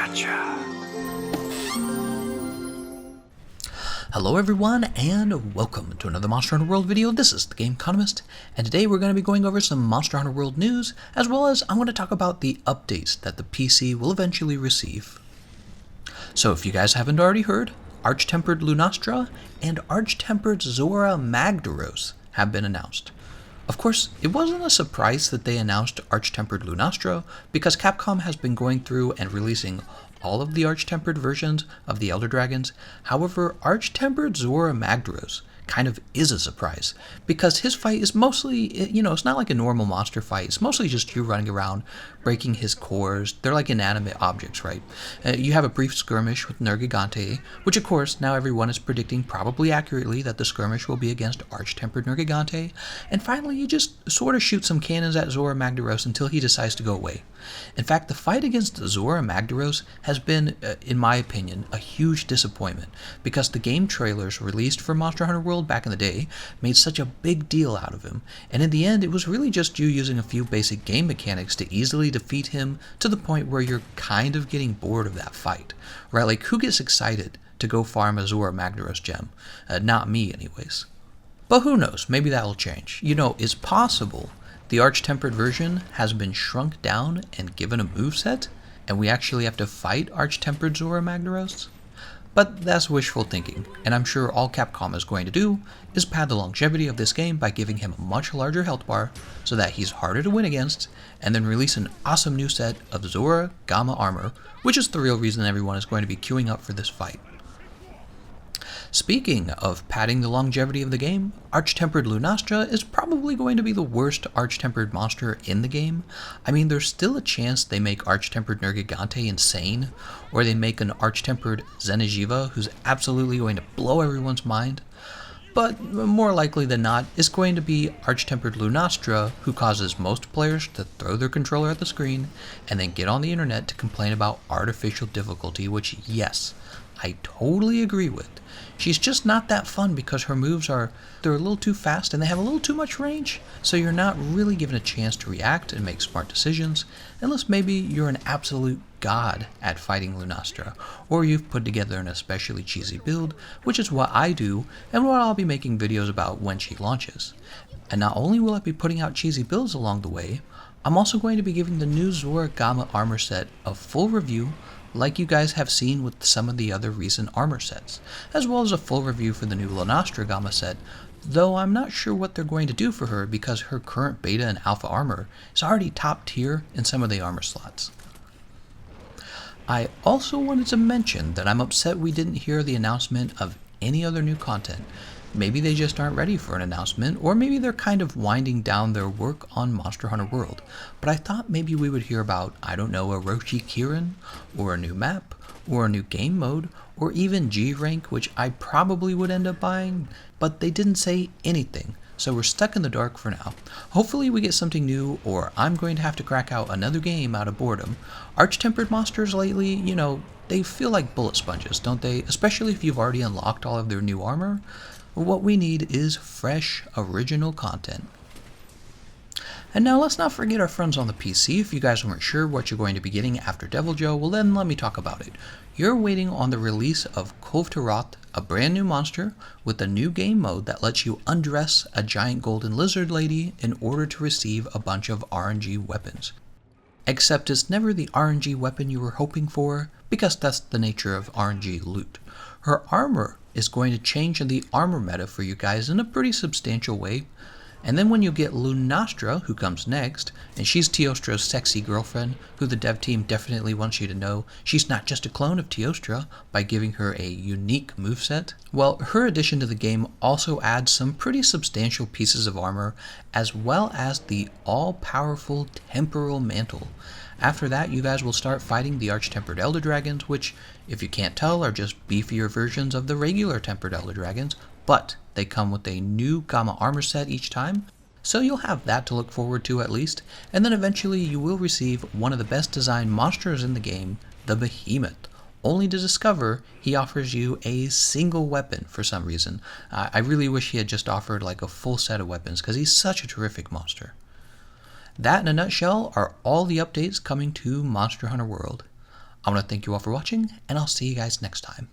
Gotcha. Hello everyone, and welcome to another Monster Hunter World video. This is Thegameconomist, and today we're going to be going over some Monster Hunter World news, as well as I'm going to talk about the updates that the PC will eventually receive. So if you guys haven't already heard, Arch-Tempered Lunastra and Arch-Tempered ZORAH Magdaros have been announced. Of course, it wasn't a surprise that they announced Arch-Tempered Lunastra, because Capcom has been going through and releasing all of the Arch-Tempered versions of the Elder Dragons. However, Arch-Tempered ZORAH Magdaros kind of is a surprise, because his fight is mostly, it's not like a normal monster fight. It's mostly just you running around, breaking his cores. They're like inanimate objects, right? You have a brief skirmish with Nergigante, which of course now everyone is predicting probably accurately that the skirmish will be against Arch-Tempered Nergigante, and finally you just sort of shoot some cannons at ZORAH Magdaros until he decides to go away. In fact, the fight against ZORAH Magdaros has been, in my opinion, a huge disappointment, because the game trailers released for Monster Hunter World back in the day made such a big deal out of him, and in the end it was really just you using a few basic game mechanics to easily defeat him, to the point where you're kind of getting bored of that fight, right? Like, who gets excited to go farm a ZORAH Magdaros gem? Not me anyways. But who knows, maybe that'll change. It's possible the Arch-Tempered version has been shrunk down and given a moveset, and we actually have to fight Arch-Tempered ZORAH Magdaros? But that's wishful thinking, and I'm sure all Capcom is going to do is pad the longevity of this game by giving him a much larger health bar so that he's harder to win against, and then release an awesome new set of Zora Gamma armor, which is the real reason everyone is going to be queuing up for this fight. Speaking of padding the longevity of the game, Arch-Tempered Lunastra is probably going to be the worst Arch-Tempered monster in the game. I mean, there's still a chance they make Arch-Tempered Nergigante insane, or they make an Arch-Tempered Zenigeva who's absolutely going to blow everyone's mind. But more likely than not, it's going to be Arch-Tempered Lunastra who causes most players to throw their controller at the screen and then get on the internet to complain about artificial difficulty, which, yes, I totally agree with. She's just not that fun because her moves they're a little too fast and they have a little too much range, so you're not really given a chance to react and make smart decisions, unless maybe you're an absolute god at fighting Lunastra, or you've put together an especially cheesy build, which is what I do and what I'll be making videos about when she launches. And not only will I be putting out cheesy builds along the way, I'm also going to be giving the new Zora Gamma armor set a full review, like you guys have seen with some of the other recent armor sets, as well as a full review for the new Lunastra Gamma set, though I'm not sure what they're going to do for her because her current beta and alpha armor is already top tier in some of the armor slots. I also wanted to mention that I'm upset we didn't hear the announcement of any other new content. Maybe they just aren't ready for an announcement, or maybe they're kind of winding down their work on Monster Hunter World. But I thought maybe we would hear about, I don't know, a Roshi Kirin, or a new map, or a new game mode, or even G-Rank, which I probably would end up buying, but they didn't say anything, so we're stuck in the dark for now. Hopefully we get something new, or I'm going to have to crack out another game out of boredom. Arch-Tempered monsters lately, they feel like bullet sponges, don't they? Especially if you've already unlocked all of their new armor. What we need is fresh, original content. And now let's not forget our friends on the PC. If you guys weren't sure what you're going to be getting after Deviljho, well then let me talk about it. You're waiting on the release of Kulvtaroth, a brand new monster with a new game mode that lets you undress a giant golden lizard lady in order to receive a bunch of RNG weapons. Except it's never the RNG weapon you were hoping for, because that's the nature of RNG loot. Her armor is going to change the armor meta for you guys in a pretty substantial way. And then when you get Lunastra, who comes next, and she's Teostra's sexy girlfriend, who the dev team definitely wants you to know she's not just a clone of Teostra by giving her a unique moveset. Well, her addition to the game also adds some pretty substantial pieces of armor, as well as the all-powerful Temporal Mantle. After that, you guys will start fighting the Arch-Tempered Elder Dragons, which, if you can't tell, are just beefier versions of the regular Tempered Elder Dragons, but they come with a new Gamma armor set each time, so you'll have that to look forward to at least, and then eventually you will receive one of the best designed monsters in the game, the Behemoth, only to discover he offers you a single weapon for some reason. I really wish he had just offered like a full set of weapons, because he's such a terrific monster. That in a nutshell are all the updates coming to Monster Hunter World. I want to thank you all for watching, and I'll see you guys next time.